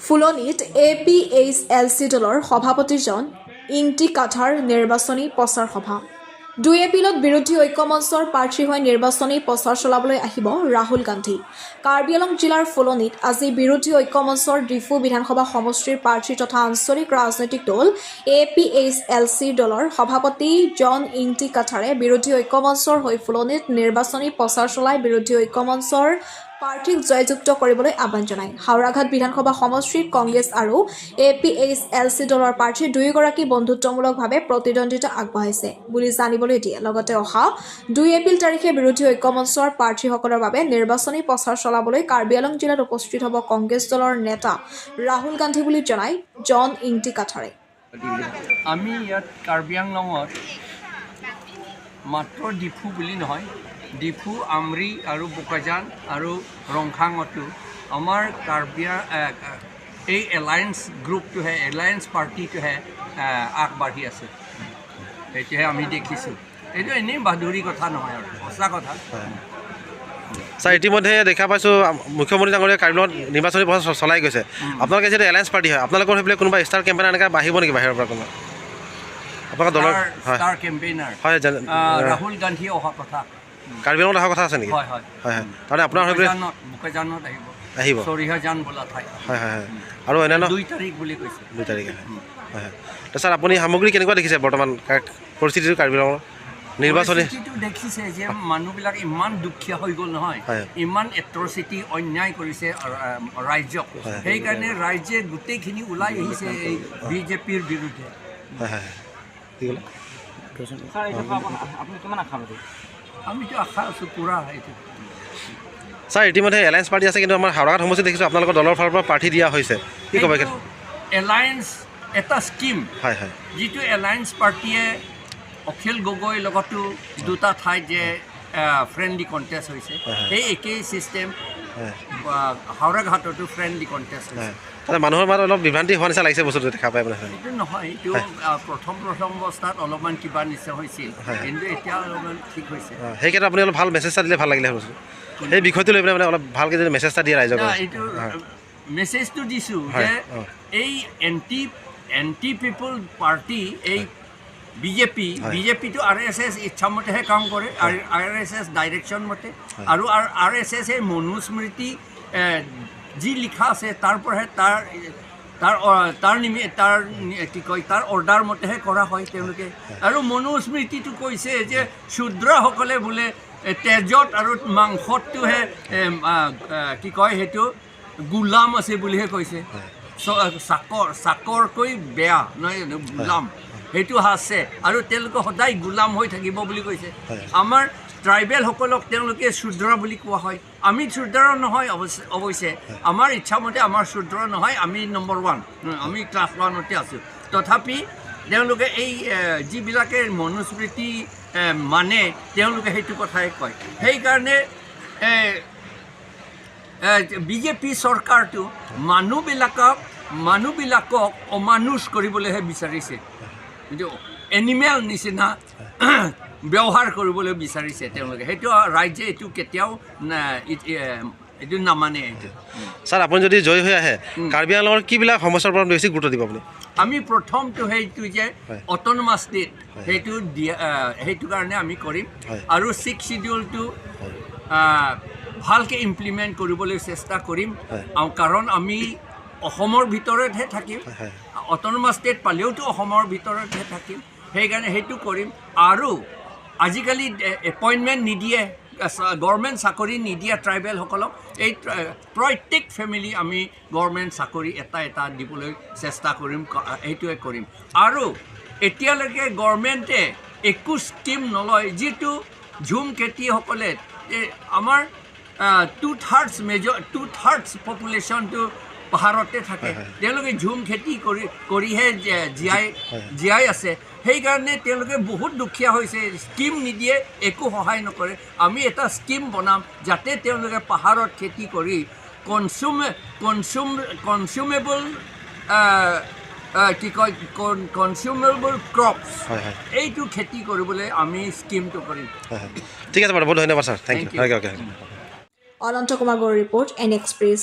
ফুলনিত APHLC দলৰ সভাপতিজন ইংতি কাঠাৰ নিৰ্বাচনী প্ৰচাৰ সভা। 2 এপ্ৰিলত বিৰোধী ঐক্যমঞ্চৰ প্ৰাৰ্থী হৈ নিৰ্বাচনী প্ৰচাৰ চলাবলৈ আহিব ৰাহুল গান্ধী। কাৰ্বি আংলং জিলাৰ ফুলনিত আজি বিৰোধী ঐক্যমঞ্চৰ ডিফু বিধানসভা সমষ্টিৰ প্ৰাৰ্থী তথা আঞ্চলিক ৰাজনৈতিক দল APHLC দলৰ সভাপতি জন ইংতি কাঠাৰে বিৰোধী ঐক্যমঞ্চৰ হৈ ফুলনিত নিৰ্বাচনী প্ৰচাৰ চলাই বিৰোধী ঐক্যমঞ্চৰ প্ৰাৰ্থীক জয়যুক্ত কৰিবলৈ আহ্বান জনায়। হাওৰাঘাট বিধানসভা সমষ্টিত কংগ্ৰেছ আৰু APHLC দলৰ প্ৰাৰ্থী দুয়োগৰাকী বন্ধুত্বমূলকভাৱে প্ৰতিদ্বন্দ্বিতা আগবঢ়াইছে বুলি জানিবলৈ দিয়ে। লগতে অহা 2 এপ্ৰিল তাৰিখে বিৰোধী ঐক্যমঞ্চৰ প্ৰাৰ্থীসকলৰ বাবে নিৰ্বাচনী প্ৰচাৰ চলাবলৈ কাৰ্বি আংলং জিলাত উপস্থিত হ'ব কংগ্ৰেছ দলৰ নেতা ৰাহুল গান্ধী বুলি জনায় জন ইংতি কাঠাৰে। আমি ইয়াত কাৰ্বি আংলঙত মাত্ৰ ডিফু বুলি নহয়, ডিফু, আমৰি আৰু বোকাজান আৰু ৰংখাঙতো আমাৰ এই এলায়েন্স গ্ৰুপটোহে, এলায়েন্স পাৰ্টিটোহে আগবাঢ়ি আছে। সেইটোহে আমি দেখিছোঁ। এইটো এনেই বাহাদুৰি কথা নহয় আৰু সঁচা কথা। ছাৰ, ইতিমধ্যে দেখা পাইছোঁ মুখ্যমন্ত্ৰী ডাঙৰীয়া কাৰ্বি আংলঙত নিৰ্বাচনী প্ৰচাৰ চলাই গৈছে। আপোনালোকে যিহেতু এলায়েন্স পাৰ্টি হয়, আপোনালোকৰ সেইফালে কোনোবা ষ্টাৰ কেম্পেইনাৰ এনেকৈ আহিব নেকি বাহিৰৰ পৰা? কোনোবা আপোনালোকৰ দলৰ ষ্টাৰ কেম্পেইনাৰ হয় ৰাহুল গান্ধী অহা কথা, কাৰ্বি আংলঙত অহা কথা আছে নেকি? হয় হয় হয় হয়। তাৰমানে আপোনাৰ বোকাজানত আহিব চৰিহাজান বোলা ঠাই। হয় হয় হয়। আৰু অন্যান্য 2 তাৰিখ বুলি কৈছে। 2 তাৰিখে হয় হয়। তো ছাৰ, আপুনি সামগ্ৰী কেনেকুৱা দেখিছে বৰ্তমান পৰিস্থিতিটো কাৰ্বি আংলঙৰ নিৰ্বাচনী? দেখিছে যে মানুহবিলাক ইমান দুখীয়া হৈ গ'ল নহয়, ইমান এট্ৰচিটি অন্যায় কৰিছে ৰাইজক। সেইকাৰণে ৰাইজে গোটেইখিনি ওলাই আহিছে এই বিজেপিৰ বিৰুদ্ধে। হয় হয়। কি ক'লে? আমিতো আশা আছোঁ পূৰা এইটো। ছাৰ, ইতিমধ্যে এলায়েন্স পাৰ্টি আছে, কিন্তু আমাৰ হাওৰাঘাট সমষ্টিত দেখিছোঁ আপোনালোকৰ দলৰ ফালৰ পৰা প্ৰাৰ্থী দিয়া হৈছে। কি ক'ব? এলায়েন্স এটা স্কিম, হয় হয়, যিটো এলায়েন্স পাৰ্টীয়ে অখিল গগৈৰ লগতো 2টা ঠাইত যে ফ্ৰেণ্ডলি কণ্টেষ্ট হৈছে, সেই একেই ছিষ্টেম হাওৰাঘাটতো ফ্ৰেণ্ডলি কণ্টেষ্ট হৈছে। মানুহৰ মাজত অলপ বিভ্ৰান্তি হোৱা নিচিনা লাগিছে বস্তুটো দেখা পাই মানে। এইটো নহয়, এইটো প্ৰথম অৱস্থাত অলপমান কিবা নিচিনা হৈছিল, কিন্তু এতিয়া অলপমান ঠিক হৈছে। সেইক্ষেত্ৰত আপুনি অলপ ভাল মেছেজ এটা দিলে ভাল লাগিলে বস্তু। সেই বিষয়টো লৈ পেলাই মানে অলপ ভালকৈ যদি মেছেজ এটা দিয়ে ৰাইজক। এইটো মেছেজটো দিছোঁ যে এই এণ্টি পিপল পাৰ্টি, এই বিজেপিটো RSS ইচ্ছামতেহে কাম কৰে, RSS ডাইৰেকশ্যন মতে। আৰু RSS এই মনুস্মৃতি যি লিখা আছে তাৰ পৰাহে তাৰ অৰ্ডাৰ মতেহে কৰা হয় তেওঁলোকে। আৰু মনুস্মৃতিটো কৈছে যে শূদ্ৰসকলে বোলে তেজত আৰু মাংসতটোহে সেইটো গোলাম আছে বুলিহে কৈছে। চাকৰকৈ বেয়া নহয় জানো গোলাম, সেইটো আছে। আৰু তেওঁলোকে সদায় গোলাম হৈ থাকিব বুলি কৈছে। আমাৰ ট্ৰাইবেলসকলক তেওঁলোকে শূদ্ৰ বুলি কোৱা হয়। আমি শূদ্ৰ নহয় অৱশ্যে, আমাৰ ইচ্ছামতে আমাৰ শূদ্ৰ নহয়, আমি নম্বৰ 1, আমি ক্লাছ 1তে আছোঁ। তথাপি তেওঁলোকে এই যিবিলাকে মনুস্মৃতি মানে তেওঁলোকে সেইটো কথাই কয়। সেইকাৰণে বিজেপি চৰকাৰটো মানুহবিলাকক অমানুষ কৰিবলৈহে বিচাৰিছে, কিন্তু এনিমেল নিচিনা ব্যৱহাৰ কৰিবলৈ বিচাৰিছে তেওঁলোকে। সেইটো ৰাইজে এইটো কেতিয়াও এইটো নামানে। এইটো ছাৰ, আপুনি যদি জয়ী হৈ আহে, কাৰ্বি আংলঙৰ কিবিলাক সমস্যাৰ ওপৰত বেছি গুৰুত্ব দিব আপুনি? আমি প্ৰথমটো সেইটো যে অট'নমাছ ষ্টেট, সেইটো কাৰণে আমি কৰিম। আৰু 6th শিডিউলটো ভালকৈ ইমপ্লিমেণ্ট কৰিবলৈ চেষ্টা কৰিম, কাৰণ আমি অসমৰ ভিতৰতহে থাকিম। অট'নমাছ ষ্টেট পালেওতো অসমৰ ভিতৰতহে থাকিম, সেইকাৰণে সেইটো কৰিম। আৰু আজিকালি এপইণ্টমেণ্ট নিদিয়ে, গভৰ্ণমেণ্ট চাকৰি নিদিয়ে ট্ৰাইবেলসকলক। এই প্ৰত্যেক ফেমিলি আমি গভৰ্ণমেণ্ট চাকৰি এটা দিবলৈ চেষ্টা কৰিম, সেইটোৱে কৰিম। আৰু এতিয়ালৈকে গভৰ্ণমেণ্টে একো স্কিম নলয়, যিটো ঝুম খেতিসকলে আমাৰ 2/3 পপুলেশ্যনটো পাহাৰতে থাকে, তেওঁলোকে ঝুম খেতি কৰিহে জীয়াই আছে। সেইকাৰণে তেওঁলোকে বহুত দুখীয়া হৈছে, স্কিম নিদিয়ে, একো সহায় নকৰে। আমি এটা স্কিম বনাম যাতে তেওঁলোকে পাহাৰত খেতি কৰি কনজিউমেবল কনজিউমেবল ক্ৰপছ, এইটো খেতি কৰিবলৈ আমি স্কিমটো কৰিম। ঠিক আছে বাৰু, বহুত ধন্যবাদ sir, thank you. Ananta Kumar Gaur report, NX Press।